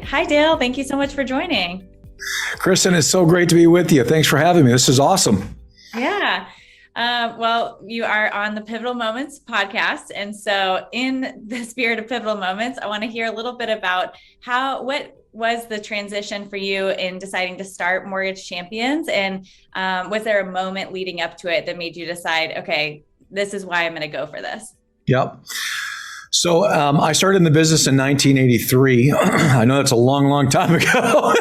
Hi, Dale. Thank you so much for joining. Kristin, it's so great to be with you. Thanks for having me. This is awesome. Yeah. Well, you are on the Pivotal Moments podcast. And so in the spirit of Pivotal Moments, I want to hear a little bit about what was the transition for you in deciding to start Mortgage Champions? And was there a moment leading up to it that made you decide, okay, this is why I'm going to go for this? Yep. So I started in the business in 1983. I know that's a long, long time ago.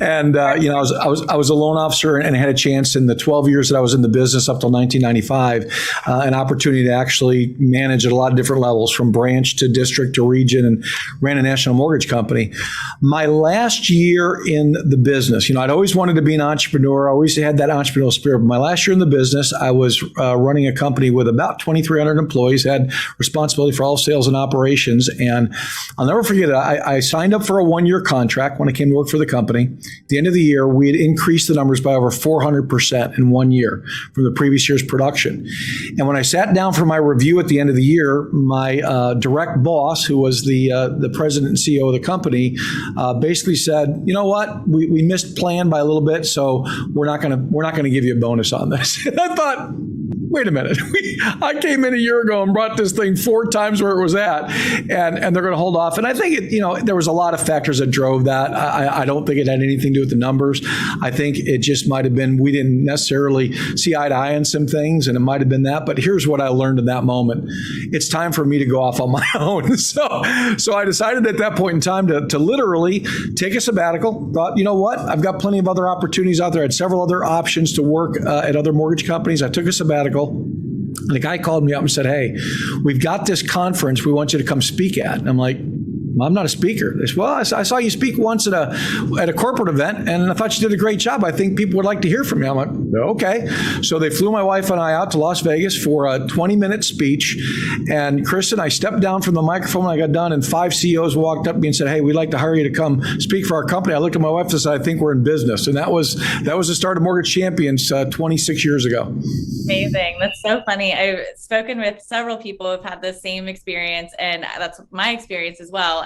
And I was a loan officer and had a chance in the 12 years that I was in the business up till 1995, an opportunity to actually manage at a lot of different levels, from branch to district to region, and ran a national mortgage company. My last year in the business, I'd always wanted to be an entrepreneur. I always had that entrepreneurial spirit. But my last year in the business, I was running a company with about 2,300 employees, had responsibility for all sales and operations. And I'll never forget it. I signed up for a 1-year contract when I came to work for the company. At the end of the year, we had increased the numbers by over 400% in 1 year from the previous year's production. And when I sat down for my review at the end of the year, my direct boss, who was the president and CEO of the company, basically said, "You know what? We missed plan by a little bit, so we're not gonna give you a bonus on this." And I thought, wait a minute. I came in a year ago and brought this thing 4 times where it was at, and they're going to hold off. And I think there was a lot of factors that drove that. I don't think it had anything to do with the numbers. I think it just might have been we didn't necessarily see eye to eye on some things, and it might have been that. But here's what I learned in that moment: it's time for me to go off on my own. So I decided at that point in time to literally take a sabbatical. Thought, you know what? I've got plenty of other opportunities out there. I had several other options to work at other mortgage companies. I took a sabbatical. And the guy called me up and said, "Hey, we've got this conference we want you to come speak at." And I'm like, "I'm not a speaker." They said, "Well, I saw you speak once at a corporate event, and I thought you did a great job. I think people would like to hear from you." I'm like, "Okay." So they flew my wife and I out to Las Vegas for a 20-minute speech. And Kristin, I stepped down from the microphone when I got done, and 5 CEOs walked up to me and said, "Hey, we'd like to hire you to come speak for our company." I looked at my wife and said, "I think we're in business." And that was the start of Mortgage Champions 26 years ago. Amazing. That's so funny. I've spoken with several people who have had the same experience, and that's my experience as well.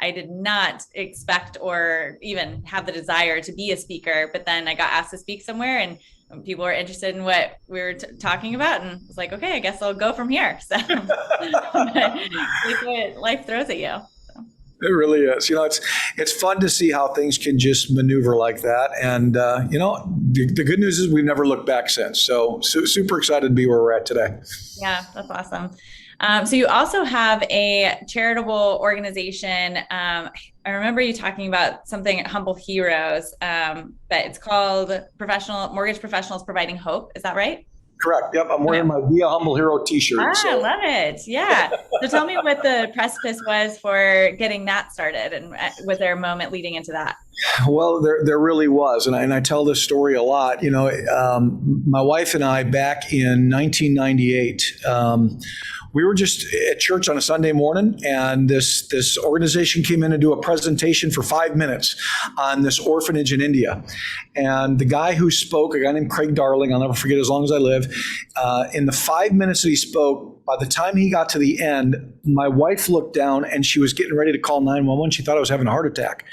I did not expect or even have the desire to be a speaker, but then I got asked to speak somewhere, and people were interested in what we were talking about, and I was like, okay, I guess I'll go from here. So like what life throws at you. It really is. It's fun to see how things can just maneuver like that. And, the good news is we've never looked back since. So super excited to be where we're at today. Yeah, that's awesome. So you also have a charitable organization. I remember you talking about something at Humble Heroes, but it's called Mortgage Professionals Providing Hope. Is that right? Correct. Yep. I'm wearing my Be a Humble Hero t-shirt. I love it. Yeah. So tell me what the precipice was for getting that started, and was there a moment leading into that? Well, there really was. And I tell this story a lot. My wife and I, back in 1998, we were just at church on a Sunday morning, and this organization came in to do a presentation for 5 minutes on this orphanage in India. And the guy who spoke, a guy named Craig Darling, I'll never forget as long as I live, in the 5 minutes that he spoke, by the time he got to the end, my wife looked down and she was getting ready to call 911. She thought I was having a heart attack.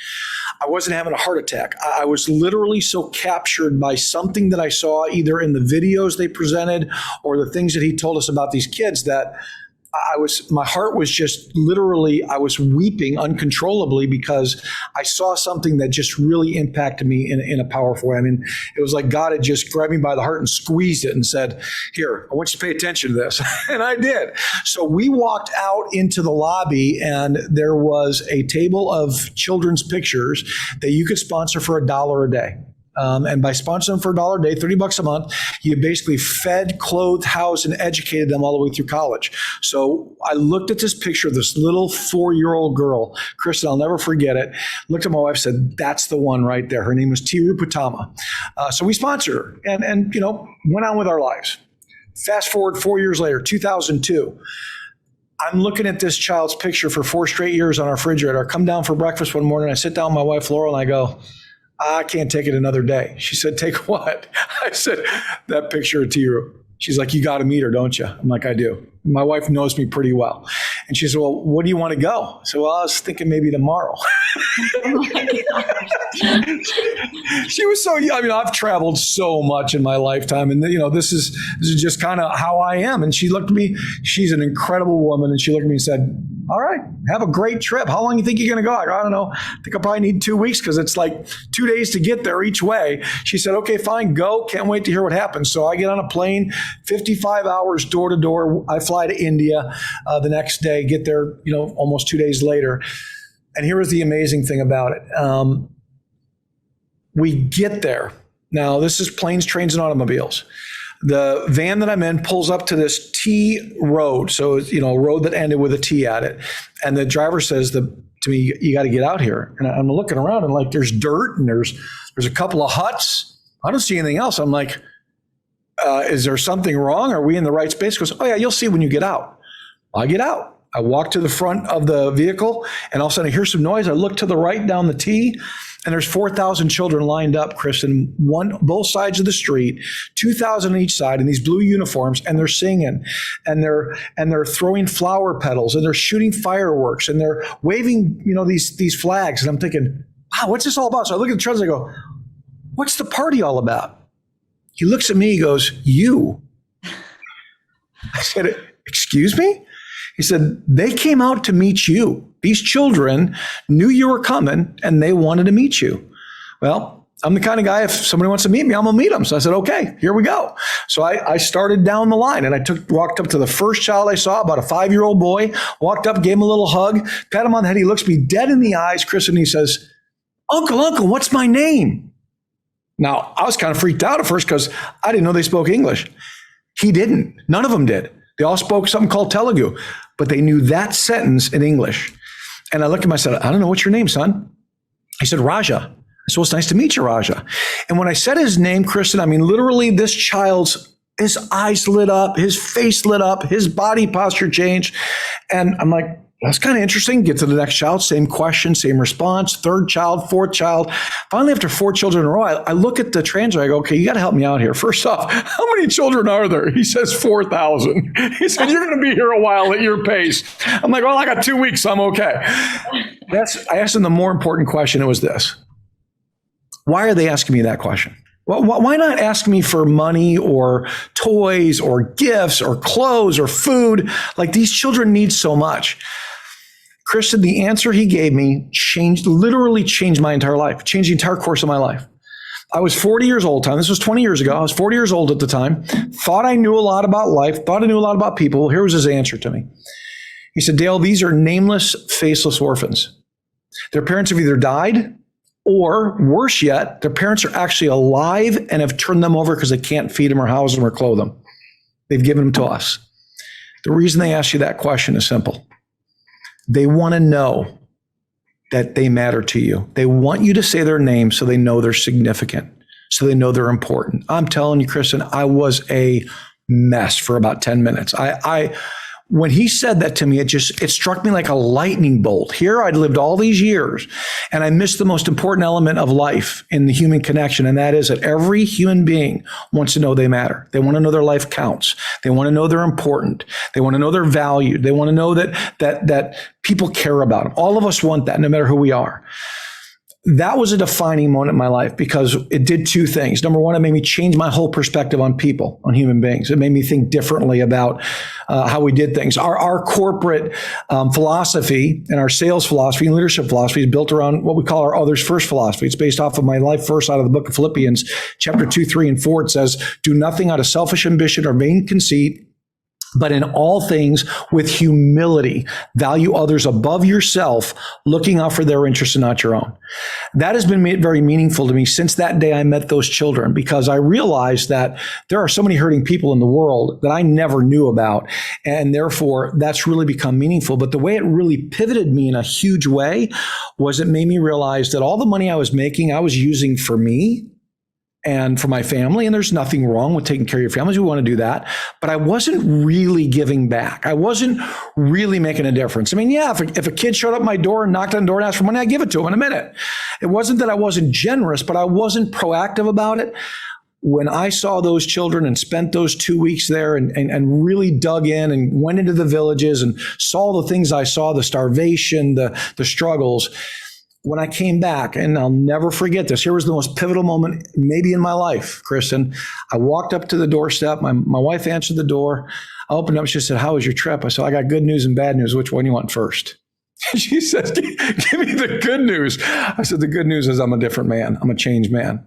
I wasn't having a heart attack. I was literally so captured by something that I saw either in the videos they presented or the things that he told us about these kids that my heart was just literally, I was weeping uncontrollably because I saw something that just really impacted me in a powerful way. I mean, it was like God had just grabbed me by the heart and squeezed it and said, "Here, I want you to pay attention to this." And I did. So we walked out into the lobby, and there was a table of children's pictures that you could sponsor for $1 a day. And by sponsoring for $1 a day, $30 a month, you basically fed, clothed, housed, and educated them all the way through college. So I looked at this picture of this little 4-year-old girl, Kristin, I'll never forget it. Looked at my wife, said, "That's the one right there." Her name was Tiru Patama. So we sponsored her and went on with our lives. Fast forward 4 years later, 2002. I'm looking at this child's picture for 4 straight years on our refrigerator. I come down for breakfast one morning. I sit down with my wife, Laurel, and I go, "I can't take it another day." She said, "Take what?" I said, "That picture of Tiru." She's like, "You got to meet her, don't you?" I'm like, "I do." My wife knows me pretty well. And she said, well, what do you want to go? I said, well, I was thinking maybe tomorrow. Oh my gosh. She was so young. I mean, I've traveled so much in my lifetime, and this is just kind of how I am. And she looked at me. She's an incredible woman, and she looked at me and said, all right, have a great trip. How long do you think you're going to go? I go, I don't know. I think I'll probably need 2 weeks because it's like 2 days to get there each way. She said, okay, fine, go. Can't wait to hear what happens. So I get on a plane, 55 hours door to door. I fly to India the next day, get there, almost 2 days later. And here was the amazing thing about it. We get there. Now, this is planes, trains, and automobiles. The van that I'm in pulls up to this T road. So, a road that ended with a T at it. And the driver says to me, you got to get out here. And I'm looking around and like, there's dirt and there's a couple of huts. I don't see anything else. I'm like, is there something wrong? Are we in the right space? He goes, oh yeah, you'll see when you get out. I get out. I walk to the front of the vehicle and all of a sudden I hear some noise. I look to the right down the T. And there's 4,000 children lined up, Kristin, both sides of the street, 2,000 on each side in these blue uniforms, and they're singing, and they're throwing flower petals, and they're shooting fireworks, and they're waving, these flags. And I'm thinking, wow, what's this all about? So I look at the translator, I go, what's the party all about? He looks at me, he goes, you. I said, excuse me? He said, they came out to meet you. These children knew you were coming and they wanted to meet you. Well, I'm the kind of guy, if somebody wants to meet me, I'm going to meet them. So I said, okay, here we go. So I started down the line and I walked up to the first child I saw, about a 5-year-old boy, walked up, gave him a little hug, pat him on the head. He looks me dead in the eyes, Chris, and he says, Uncle, what's my name? Now, I was kind of freaked out at first because I didn't know they spoke English. He didn't. None of them did. They all spoke something called Telugu, but they knew that sentence in English. And I looked at him, I said, I don't know, what's your name, son? He said, Raja. I said, well, it's nice to meet you, Raja. And when I said his name, Kristin, I mean, literally this his eyes lit up, his face lit up, his body posture changed. And I'm like, that's kind of interesting. Get to the next child, same question, same response, third child, fourth child. Finally, after 4 children in a row, I look at the translator. I go, okay, you got to help me out here. First off, how many children are there? He says 4,000. He said, you're going to be here a while at your pace. I'm like, well, I got 2 weeks. I'm okay. I asked him the more important question. It was this. Why are they asking me that question? Well, why not ask me for money or toys or gifts or clothes or food? Like, these children need so much. Kristin, the answer he gave me literally changed my entire life, changed the entire course of my life. I was 40 years old. This was 20 years ago. I was 40 years old at the time. Thought I knew a lot about life. Thought I knew a lot about people. Here was his answer to me. He said, Dale, these are nameless, faceless orphans. Their parents have either died, or worse yet, their parents are actually alive and have turned them over because they can't feed them or house them or clothe them. They've given them to us. The reason they ask you that question is simple. They want to know that they matter to you. They want you to say their name so they know they're significant, so they know they're important. I'm telling you, Kristin, I was a mess for about 10 minutes. When he said that to me, it struck me like a lightning bolt. Here I'd lived all these years and I missed the most important element of life in the human connection. And that is that every human being wants to know they matter. They want to know their life counts. They want to know they're important. They want to know they're valued. They want to know that people care about them. All of us want that, no matter who we are. That was a defining moment in my life because it did 2 things. Number one, it made me change my whole perspective on people, on human beings. It made me think differently about how we did things. Our corporate philosophy and our sales philosophy and leadership philosophy is built around what we call our others first philosophy. It's based off of my life verse out of the book of Philippians, chapter 2, 3, and 4. It says, do nothing out of selfish ambition or vain conceit, but in all things with humility, value others above yourself, looking out for their interests and not your own. That has been very meaningful to me since that day I met those children, because I realized that there are so many hurting people in the world that I never knew about. And therefore, that's really become meaningful. But the way it really pivoted me in a huge way was it made me realize that all the money I was making, I was using for me and for my family. And there's nothing wrong with taking care of your families. We want to do that. But I wasn't really giving back. I wasn't really making a difference. I mean, yeah, if a kid showed up at my door and knocked on the door and asked for money, I'd give it to him in a minute. It wasn't that I wasn't generous, but I wasn't proactive about it. when I saw those children and spent those 2 weeks there and really dug in and went into the villages and saw the things I saw, the starvation, the struggles, when I came back, and I'll never forget this, here was the most pivotal moment maybe in my life, Kristin. I walked up to the doorstep. My wife answered the door. I opened up. She said, "How was your trip?" I said, "I got good news and bad news. Which one do you want first?" She said, "Give me the good news." I said, "The good news is I'm a different man. I'm a changed man.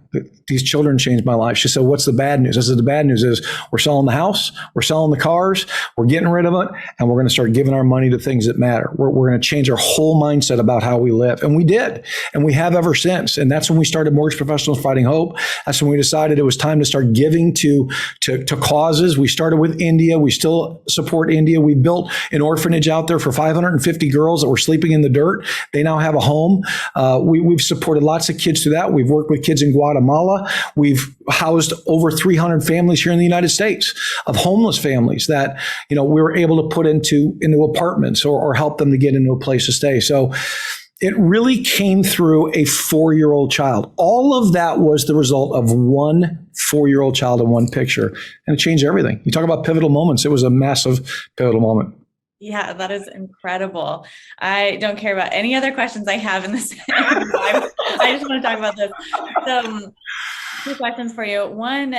These children changed my life." She said, "What's the bad news?" I said, "The bad news is we're selling the house, we're selling the cars, we're getting rid of it, and we're going to start giving our money to things that matter. We're going to change our whole mindset about how we live." And we did, and we have ever since. And that's when we started Mortgage Professionals Fighting Hope. That's when we decided it was time to start giving to causes. We started with India. We still support India. We built an orphanage out there for 550 girls that were sleeping in the dirt. They now have a home. We've supported lots of kids through that. We've worked with kids in Guatemala. We've housed over 300 families here in the United States of homeless families that, we were able to put into apartments or help them to get into a place to stay. So it really came through a 4-year-old child. All of that was the result of one 4-year-old child in one picture, and it changed everything. You talk about pivotal moments. It was a massive pivotal moment. Yeah, that is incredible. I don't care about any other questions I have in this. I just want to talk about this. So, 2 questions for you. One,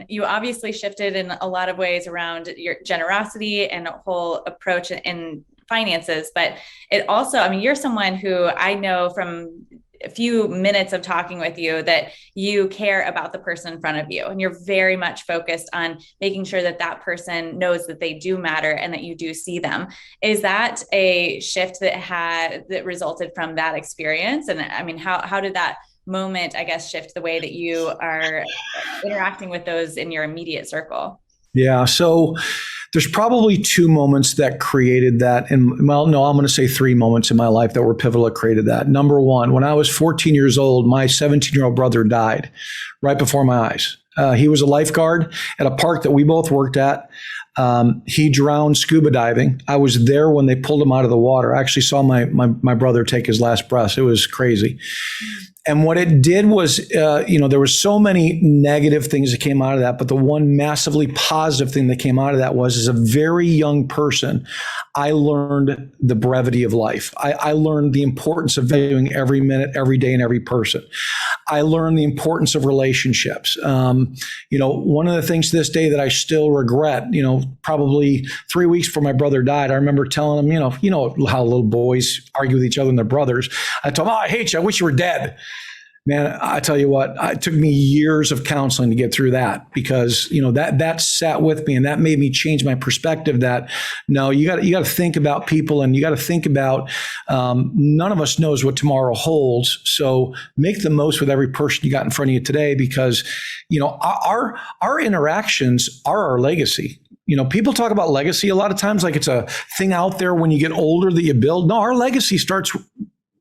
you obviously shifted in a lot of ways around your generosity and whole approach in finances, but it also, you're someone who I know from a few minutes of talking with you that you care about the person in front of you, and you're very much focused on making sure that that person knows that they do matter and that you do see them. Is that a shift that resulted from that experience? And how did that moment, I guess, shift the way that you are interacting with those in your immediate circle? Yeah. So there's probably 2 moments that created that. And I'm going to say 3 moments in my life that were pivotal that created that. Number one, when I was 14 years old, my 17-year-old brother died right before my eyes. He was a lifeguard at a park that we both worked at. He drowned scuba diving. I was there when they pulled him out of the water. I actually saw my brother take his last breath. It was crazy. And what it did was, there were so many negative things that came out of that, but the one massively positive thing that came out of that was, as a very young person, I learned the brevity of life. I learned the importance of valuing every minute, every day, and every person. I learned the importance of relationships. One of the things to this day that I still regret, probably 3 weeks before my brother died, I remember telling him, how little boys argue with each other and their brothers. I told him, "Oh, I hate you. I wish you were dead." Man, I tell you what, it took me years of counseling to get through that, because, that sat with me, and that made me change my perspective that, no, you got to think about people, and you got to think about, none of us knows what tomorrow holds. So make the most with every person you got in front of you today, because, our interactions are our legacy. People talk about legacy a lot of times like it's a thing out there when you get older that you build. No, our legacy starts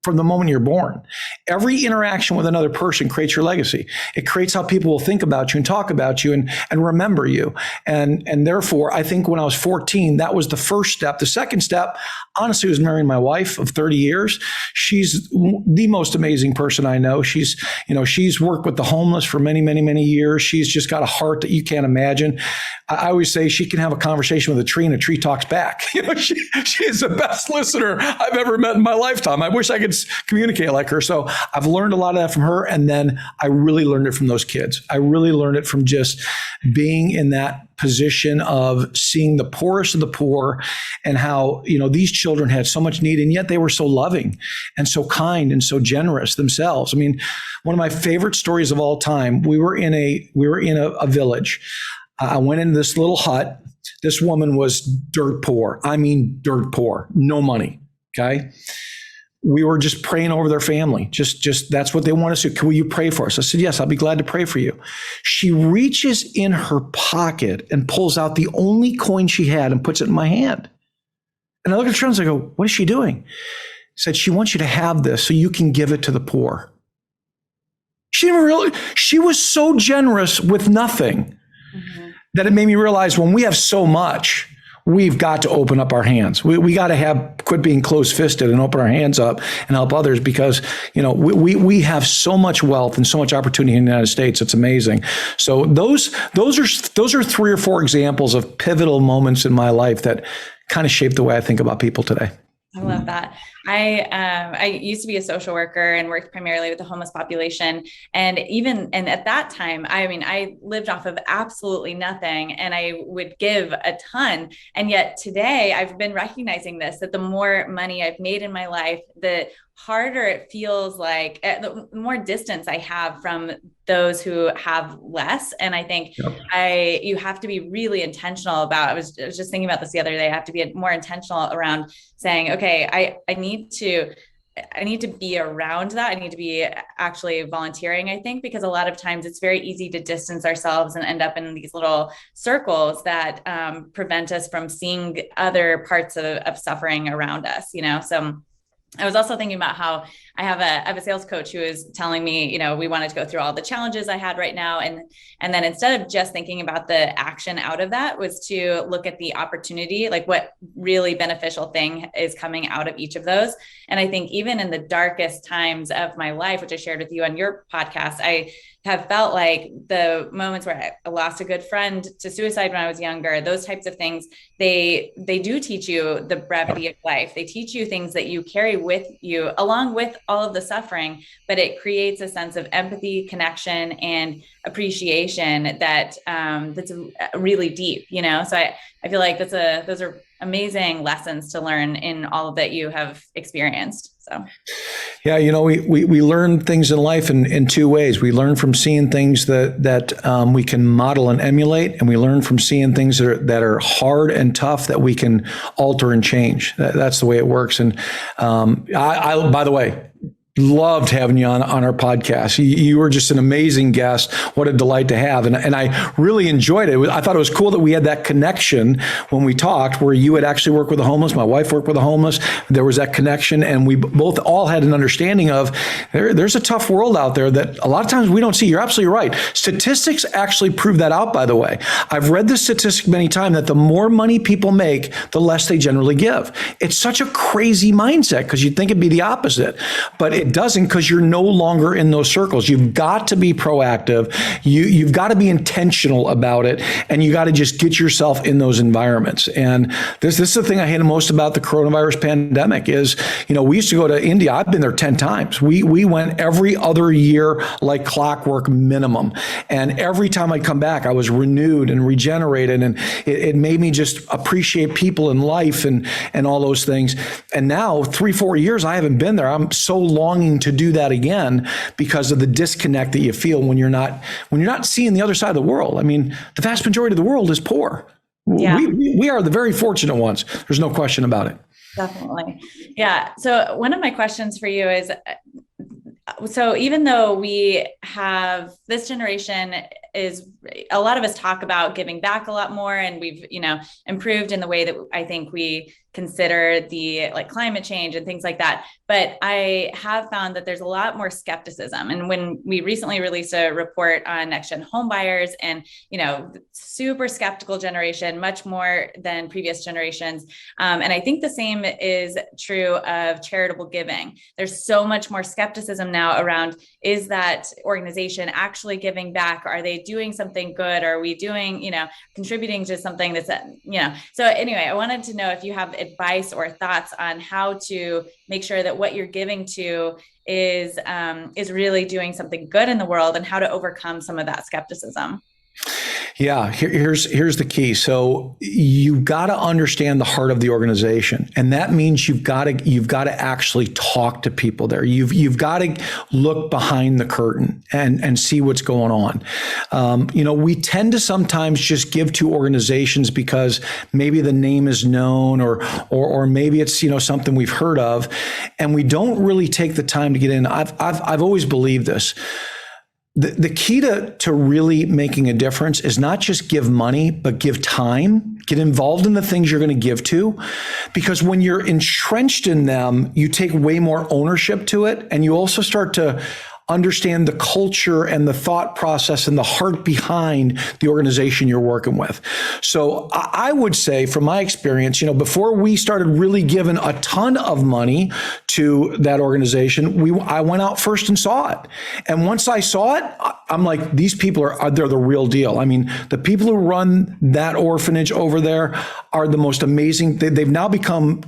from the moment you're born. Every interaction with another person creates your legacy. It creates how people will think about you and talk about you and remember you. And therefore, I think when I was 14, that was the first step. The second step, honestly, was marrying my wife of 30 years. She's the most amazing person I know. She's worked with the homeless for many, many, many years. She's just got a heart that you can't imagine. I always say she can have a conversation with a tree and a tree talks back. She is the best listener I've ever met in my lifetime. I wish I could communicate like her. So I've learned a lot of that from her. And then I really learned it from those kids. I really learned it from just being in that position of seeing the poorest of the poor, and how, these children had so much need, and yet they were so loving and so kind and so generous themselves. One of my favorite stories of all time, we were in a village. I went into this little hut. This woman was dirt poor. Dirt poor, no money. Okay. We were just praying over their family. Just that's what they want us to. Will you pray for us? I said, "Yes, I'll be glad to pray for you." She reaches in her pocket and pulls out the only coin she had and puts it in my hand. And I look at her and I go, "What is she doing?" Said, "She wants you to have this so you can give it to the poor." She was so generous with nothing that it made me realize, when we have so much, we've got to open up our hands. We got to quit being closed-fisted and open our hands up and help others, because, we have so much wealth and so much opportunity in the United States. It's amazing. So those are 3 or 4 examples of pivotal moments in my life that kind of shape the way I think about people today. I love that. I used to be a social worker and worked primarily with the homeless population. And at that time, I lived off of absolutely nothing, and I would give a ton. And yet today I've been recognizing that the more money I've made in my life, the harder it feels, like the more distance I have from those who have less. And I think you have to be really intentional about, I was just thinking about this the other day, I have to be more intentional around saying, okay, I need to be around that. I need to be actually volunteering, I think, because a lot of times it's very easy to distance ourselves and end up in these little circles that prevent us from seeing other parts of suffering around us, So I was also thinking about how I have a sales coach who is telling me, we wanted to go through all the challenges I had right now. And then instead of just thinking about the action out of that, was to look at the opportunity, like what really beneficial thing is coming out of each of those. And I think even in the darkest times of my life, which I shared with you on your podcast, I have felt like the moments where I lost a good friend to suicide when I was younger, those types of things, they do teach you the brevity of life. They teach you things that you carry with you along with all of the suffering, but it creates a sense of empathy, connection, and appreciation that's really deep, So I feel like those are amazing lessons to learn in all of that you have experienced. So, yeah, we learn things in life in 2 ways. We learn from seeing things that we can model and emulate, and we learn from seeing things that are hard and tough that we can alter and change. That's the way it works. And I by the way, loved having you on our podcast. You were just an amazing guest. What a delight to have. And I really enjoyed it. I thought it was cool that we had that connection when we talked, where you had actually worked with the homeless. My wife worked with the homeless. There was that connection. And we both all had an understanding of there's a tough world out there that a lot of times we don't see. You're absolutely right. Statistics actually prove that out, by the way. I've read this statistic many times that the more money people make, the less they generally give. It's such a crazy mindset, because you'd think it'd be the opposite. But it doesn't, because you're no longer in those circles. You've got to be proactive. You've got to be intentional about it, and you got to just get yourself in those environments. And this is the thing I hate most about the coronavirus pandemic is, we used to go to India. I've been there 10 times. We went every other year like clockwork minimum. And every time I'd come back, I was renewed and regenerated, and it made me just appreciate people and life and all those things. And now 3-4 years, I haven't been there. I'm so longing to do that again because of the disconnect that you feel when you're not seeing the other side of the world. I mean, the vast majority of the world is poor. Yeah. We are the very fortunate ones. There's no question about it. Definitely. Yeah. So one of my questions for you is, so even though we have this generation is, a lot of us talk about giving back a lot more, and we've, improved in the way that I think we consider the climate change and things like that. But I have found that there's a lot more skepticism. And when we recently released a report on nextgen home buyers, and, super skeptical generation, much more than previous generations. And I think the same is true of charitable giving. There's so much more skepticism now around, is that organization actually giving back? Are they doing something good? Are we doing, contributing to something that's, So anyway, I wanted to know if you have advice or thoughts on how to make sure that what you're giving to is really doing something good in the world, and how to overcome some of that skepticism. Yeah, here's the key. So you've got to understand the heart of the organization, and that means you've got to actually talk to people there. You've got to look behind the curtain and see what's going on. We tend to sometimes just give to organizations because maybe the name is known, or maybe it's something we've heard of, and we don't really take the time to get in. I've always believed this. The key to really making a difference is not just give money, but give time, get involved in the things you're going to give to, because when you're entrenched in them, you take way more ownership to it. And you also start to understand the culture and the thought process and the heart behind the organization you're working with. So I would say, from my experience, before we started really giving a ton of money to that organization, I went out first and saw it. And once I saw it, I'm like, these people they're the real deal. I mean, the people who run that orphanage over there are the most amazing. They've now become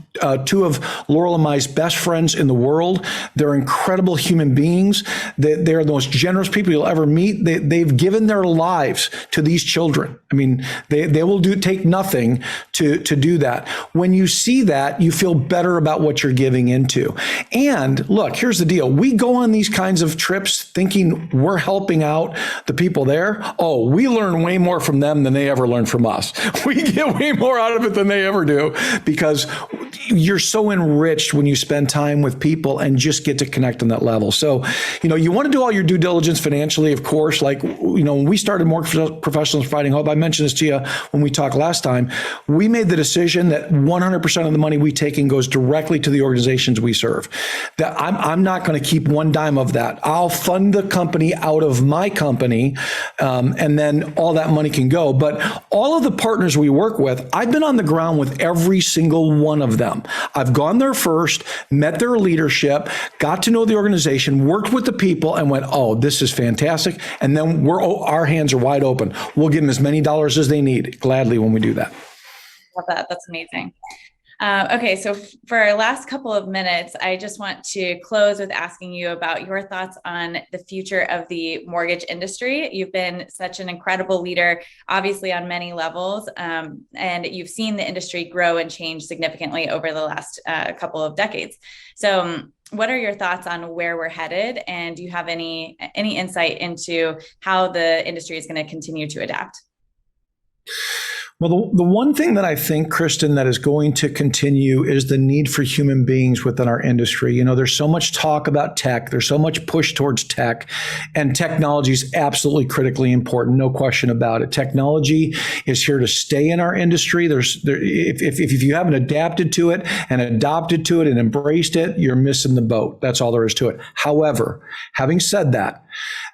two of Laurel and Mai's best friends in the world. They're incredible human beings. They're the most generous people you'll ever meet. They've given their lives to these children. I mean, they will take nothing to do that. When you see that, you feel better about what you're giving into. And look, here's the deal. We go on these kinds of trips thinking we're helping out the people there. Oh, we learn way more from them than they ever learn from us. We get way more out of it than they ever do, because you're so enriched when you spend time with people and just get to connect on that level. So, you want to do all your due diligence financially, of course. Like, when we started Mortgage Professionals Providing Hope, I mentioned this to you when we talked last time, we made the decision that 100% of the money we take in goes directly to the organizations we serve. That I'm not going to keep one dime of that. I'll fund the company out of my company, and then all that money can go. But all of the partners we work with, I've been on the ground with every single one of them. I've gone there first, met their leadership, got to know the organization, worked with the people, and went, oh, this is fantastic. And then our hands are wide open. We'll give them as many dollars as they need, gladly, when we do that. Love that. That's amazing. Okay, so for our last couple of minutes, I just want to close with asking you about your thoughts on the future of the mortgage industry. You've been such an incredible leader, obviously on many levels, and you've seen the industry grow and change significantly over the last couple of decades. So what are your thoughts on where we're headed? And do you have any insight into how the industry is going to continue to adapt? Well, the one thing that I think, Kristin, that is going to continue is the need for human beings within our industry. There's so much talk about tech. There's so much push towards tech, and technology is absolutely critically important. No question about it. Technology is here to stay in our industry. If you haven't adapted to it and adopted to it and embraced it, you're missing the boat. That's all there is to it. However, having said that,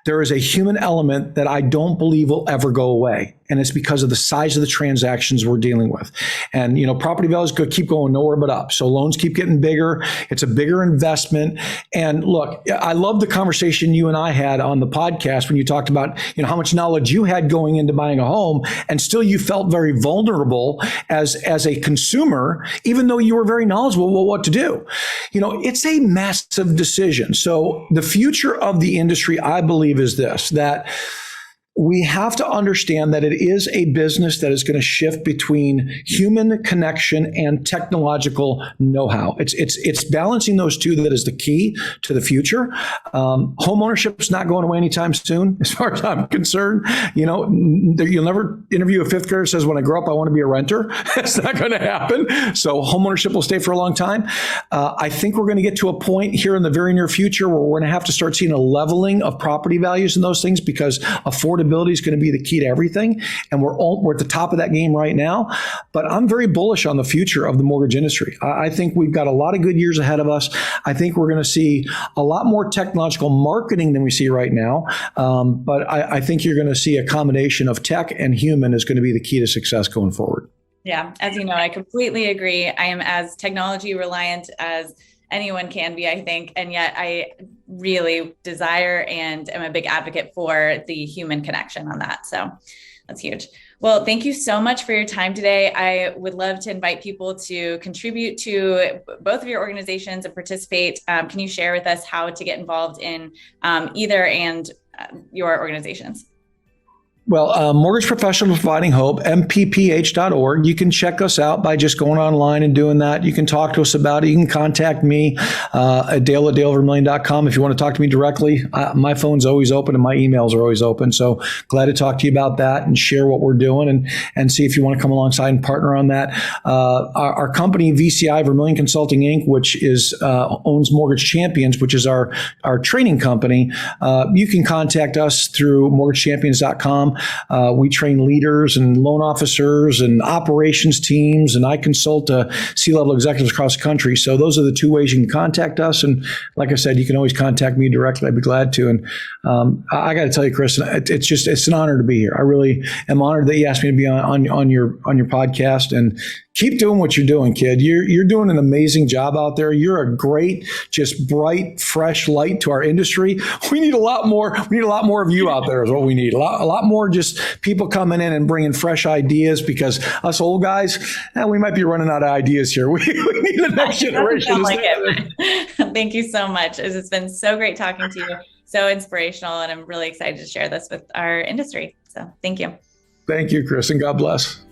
there is a human element that I don't believe will ever go away. And it's because of the size of the transactions we're dealing with. And, property values keep going nowhere but up. So loans keep getting bigger. It's a bigger investment. And look, I love the conversation you and I had on the podcast when you talked about, how much knowledge you had going into buying a home, and still you felt very vulnerable as a consumer, even though you were very knowledgeable about what to do. It's a massive decision. So the future of the industry, I believe, is this, that we have to understand that it is a business that is going to shift between human connection and technological know-how. It's balancing those two that is the key to the future. Home ownership is not going away anytime soon, as far as I'm concerned. You'll never interview a fifth grader who says, when I grow up, I want to be a renter. That's not going to happen. So home ownership will stay for a long time. I think we're going to get to a point here in the very near future where we're going to have to start seeing a leveling of property values and those things, because affordability is going to be the key to everything. And we're at the top of that game right now. But I'm very bullish on the future of the mortgage industry. I think we've got a lot of good years ahead of us. I think we're going to see a lot more technological marketing than we see right now. But I think you're going to see a combination of tech and human is going to be the key to success going forward. Yeah, as you know, I completely agree. I am as technology reliant as anyone can be, I think. And yet I really desire and am a big advocate for the human connection on that. So that's huge. Well, thank you so much for your time today. I would love to invite people to contribute to both of your organizations and participate. Can you share with us how to get involved in either and your organizations? Well, Mortgage Professionals Providing Hope, mpph.org. You can check us out by just going online and doing that. You can talk to us about it. You can contact me at dale@dalevermillion.com if you want to talk to me directly. My phone's always open and my emails are always open. So glad to talk to you about that and share what we're doing and see if you want to come alongside and partner on that. Our company, VCI, Vermillion Consulting, Inc., which owns Mortgage Champions, which is our training company, you can contact us through mortgagechampions.com. nextgen.com. We train leaders and loan officers and operations teams, and I consult C-level executives across the country. So those are the two ways you can contact us. And like I said, you can always contact me directly. I'd be glad to. And I got to tell you, Kristin, it's an honor to be here. I really am honored that you asked me to be on your podcast, and keep doing what you're doing, kid. You're doing an amazing job out there. You're a great, just bright, fresh light to our industry. We need a lot more. We need a lot more of you out there is what we need. A lot more just people coming in and bringing fresh ideas, because us old guys, we might be running out of ideas here. We need the next generation. Thank you so much. It's been so great talking to you. So inspirational. And I'm really excited to share this with our industry. So thank you. Thank you, Kristin. God bless.